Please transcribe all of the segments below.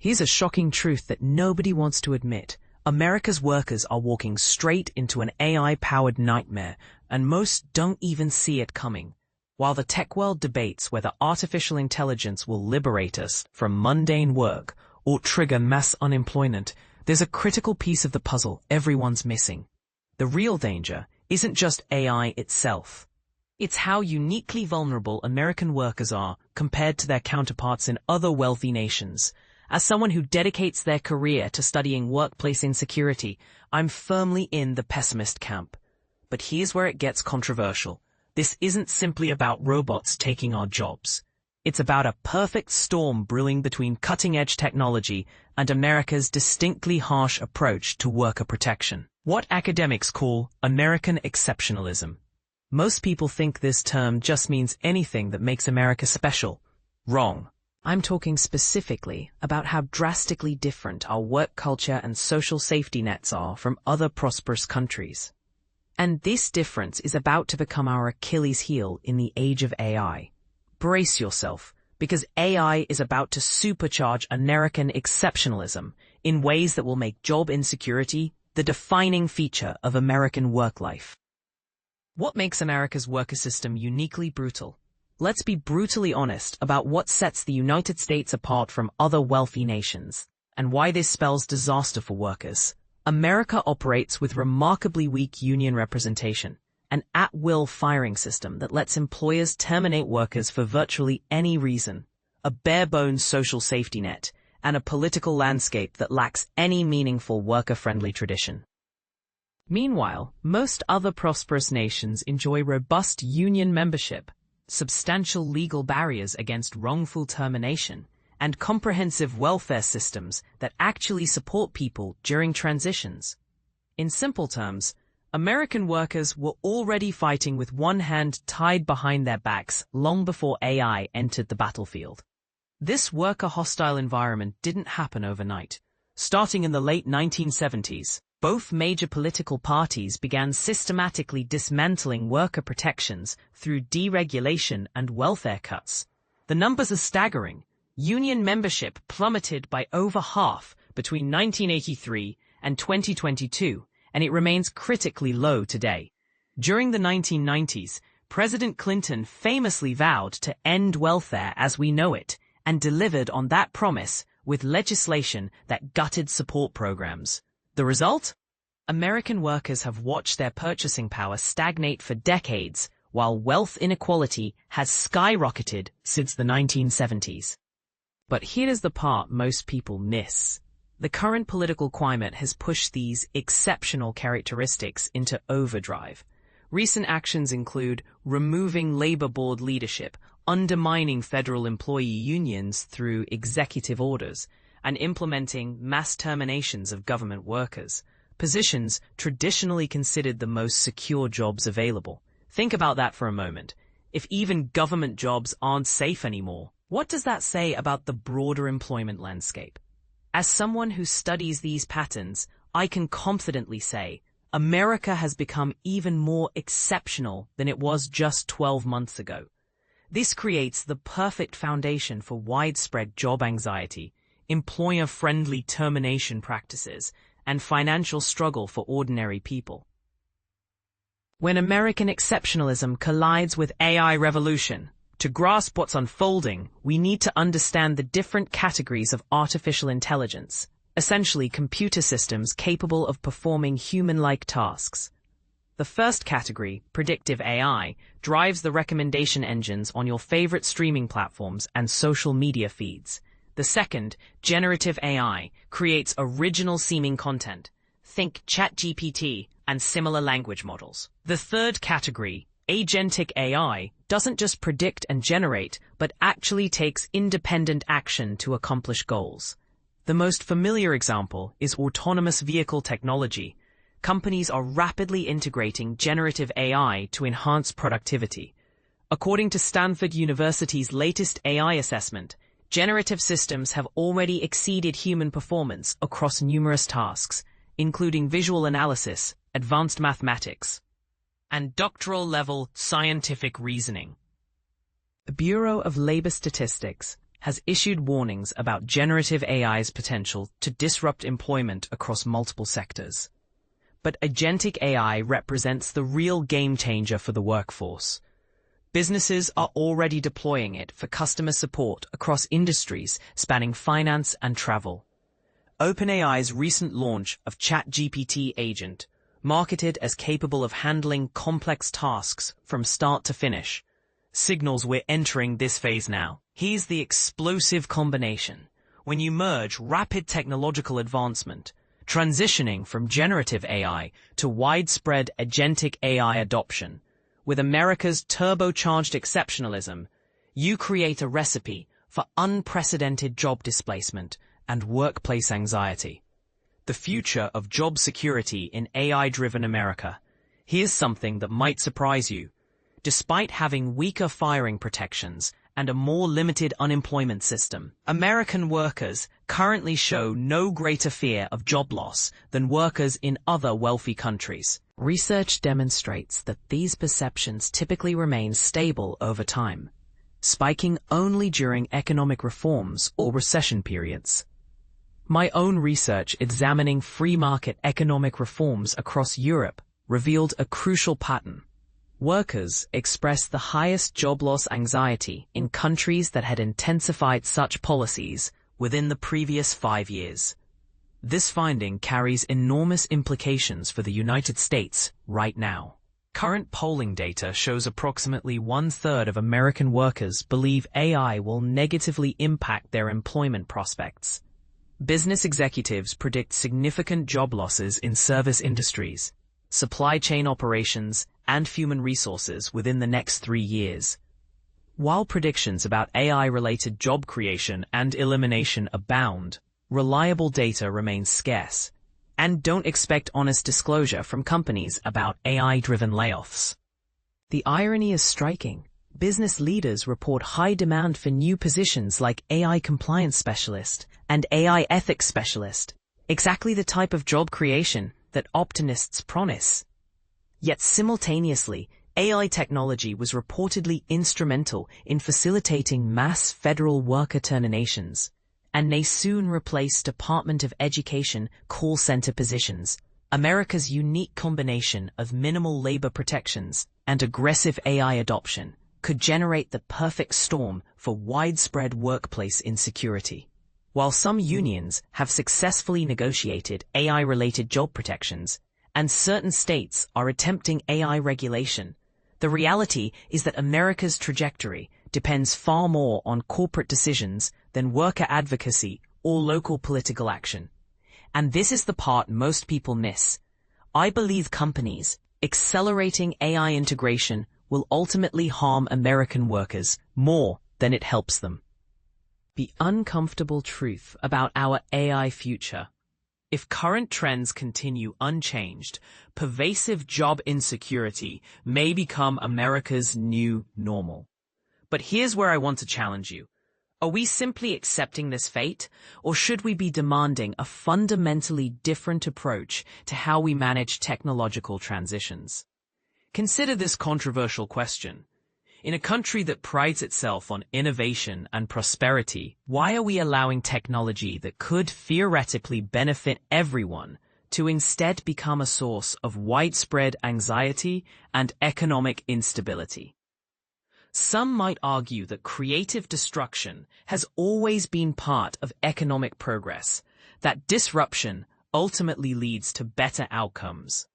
Here's a shocking truth that nobody wants to admit. America's workers are walking straight into an AI-powered nightmare, and most don't even see it coming. While the tech world debates whether artificial intelligence will liberate us from mundane work or trigger mass unemployment, there's a critical piece of the puzzle everyone's missing. The real danger isn't just AI itself. It's how uniquely vulnerable American workers are compared to their counterparts in other wealthy nations. As someone who dedicates their career to studying workplace insecurity, I'm firmly in the pessimist camp. But here's where it gets controversial. This isn't simply about robots taking our jobs. It's about a perfect storm brewing between cutting-edge technology and America's distinctly harsh approach to worker protection. What academics call American exceptionalism. Most people think this term just means anything that makes America special. Wrong. I'm talking specifically about how drastically different our work culture and social safety nets are from other prosperous countries. And this difference is about to become our Achilles heel in the age of AI. Brace yourself, because AI is about to supercharge American exceptionalism in ways that will make job insecurity the defining feature of American work life. What makes America's worker system uniquely brutal? Let's be brutally honest about what sets the United States apart from other wealthy nations, and why this spells disaster for workers. America operates with remarkably weak union representation, an at-will firing system that lets employers terminate workers for virtually any reason, a bare-bones social safety net, and a political landscape that lacks any meaningful worker-friendly tradition. Meanwhile, most other prosperous nations enjoy robust union membership, substantial legal barriers against wrongful termination, and comprehensive welfare systems that actually support people during transitions. In simple terms, American workers were already fighting with one hand tied behind their backs long before AI entered the battlefield. This worker-hostile environment didn't happen overnight. Starting in the late 1970s, both major political parties began systematically dismantling worker protections through deregulation and welfare cuts. The numbers are staggering. Union membership plummeted by over half between 1983 and 2022, and it remains critically low today. During the 1990s, President Clinton famously vowed to end welfare as we know it, and delivered on that promise with legislation that gutted support programs. The result? American workers have watched their purchasing power stagnate for decades, while wealth inequality has skyrocketed since the 1970s. But here is the part most people miss. The current political climate has pushed these exceptional characteristics into overdrive. Recent actions include removing labor board leadership, undermining federal employee unions through executive orders, and implementing mass terminations of government workers, positions traditionally considered the most secure jobs available. Think about that for a moment. If even government jobs aren't safe anymore, what does that say about the broader employment landscape? As someone who studies these patterns, I can confidently say America has become even more exceptional than it was just 12 months ago. This creates the perfect foundation for widespread job anxiety, employer-friendly termination practices, and financial struggle for ordinary people. When American exceptionalism collides with AI revolution, to grasp what's unfolding, we need to understand the different categories of artificial intelligence, essentially computer systems capable of performing human-like tasks. The first category, predictive AI, drives the recommendation engines on your favorite streaming platforms and social media feeds. The second, generative AI, creates original-seeming content. Think ChatGPT and similar language models. The third category, agentic AI, doesn't just predict and generate, but actually takes independent action to accomplish goals. The most familiar example is autonomous vehicle technology. Companies are rapidly integrating generative AI to enhance productivity. According to Stanford University's latest AI assessment, generative systems have already exceeded human performance across numerous tasks, including visual analysis, advanced mathematics, and doctoral-level scientific reasoning. The Bureau of Labor Statistics has issued warnings about generative AI's potential to disrupt employment across multiple sectors. But agentic AI represents the real game changer for the workforce. Businesses are already deploying it for customer support across industries spanning finance and travel. OpenAI's recent launch of ChatGPT Agent, marketed as capable of handling complex tasks from start to finish, signals we're entering this phase now. Here's the explosive combination. When you merge rapid technological advancement, transitioning from generative AI to widespread agentic AI adoption, with America's turbocharged exceptionalism, you create a recipe for unprecedented job displacement and workplace anxiety. The future of job security in AI-driven America. Here's something that might surprise you. Despite having weaker firing protections and a more limited unemployment system, American workers currently show no greater fear of job loss than workers in other wealthy countries. Research demonstrates that these perceptions typically remain stable over time, spiking only during economic reforms or recession periods. My own research examining free market economic reforms across Europe revealed a crucial pattern. Workers expressed the highest job loss anxiety in countries that had intensified such policies within the previous 5 years. This finding carries enormous implications for the United States right now. Current polling data shows approximately 1/3 of American workers believe AI will negatively impact their employment prospects. Business executives predict significant job losses in service industries, supply chain operations, and human resources within the next 3 years. While predictions about AI-related job creation and elimination abound, reliable data remains scarce, and don't expect honest disclosure from companies about AI-driven layoffs. The irony is striking. Business leaders report high demand for new positions like AI compliance specialist and AI ethics specialist, exactly the type of job creation that optimists promise. Yet simultaneously, AI technology was reportedly instrumental in facilitating mass federal worker terminations, and may soon replace Department of Education call center positions. America's unique combination of minimal labor protections and aggressive AI adoption could generate the perfect storm for widespread workplace insecurity. While some unions have successfully negotiated AI-related job protections, and certain states are attempting AI regulation, the reality is that America's trajectory depends far more on corporate decisions than worker advocacy or local political action. And this is the part most people miss. I believe companies accelerating AI integration will ultimately harm American workers more than it helps them. The uncomfortable truth about our AI future. If current trends continue unchanged, pervasive job insecurity may become America's new normal. But here's where I want to challenge you. Are we simply accepting this fate, or should we be demanding a fundamentally different approach to how we manage technological transitions? Consider this controversial question. In a country that prides itself on innovation and prosperity, why are we allowing technology that could theoretically benefit everyone to instead become a source of widespread anxiety and economic instability? Some might argue that creative destruction has always been part of economic progress, that disruption ultimately leads to better outcomes.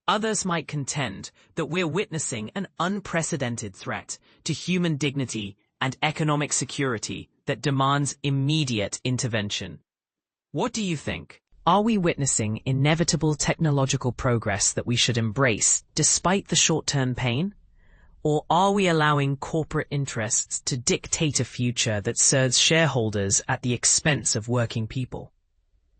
Others might contend that we're witnessing an unprecedented threat to human dignity and economic security that demands immediate intervention. What do you think? Are we witnessing inevitable technological progress that we should embrace despite the short-term pain? Or are we allowing corporate interests to dictate a future that serves shareholders at the expense of working people?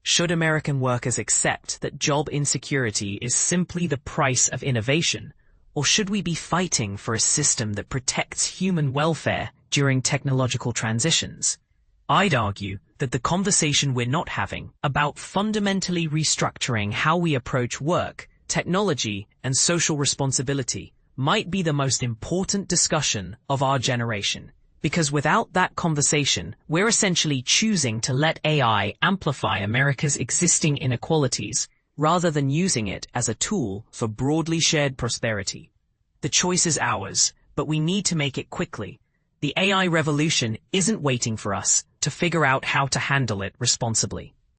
Should American workers accept that job insecurity is simply the price of innovation, or should we be fighting for a system that protects human welfare during technological transitions? I'd argue that the conversation we're not having about fundamentally restructuring how we approach work, technology, and social responsibility might be the most important discussion of our generation. Because without that conversation, we're essentially choosing to let AI amplify America's existing inequalities, rather than using it as a tool for broadly shared prosperity. The choice is ours, but we need to make it quickly. The AI revolution isn't waiting for us to figure out how to handle it responsibly.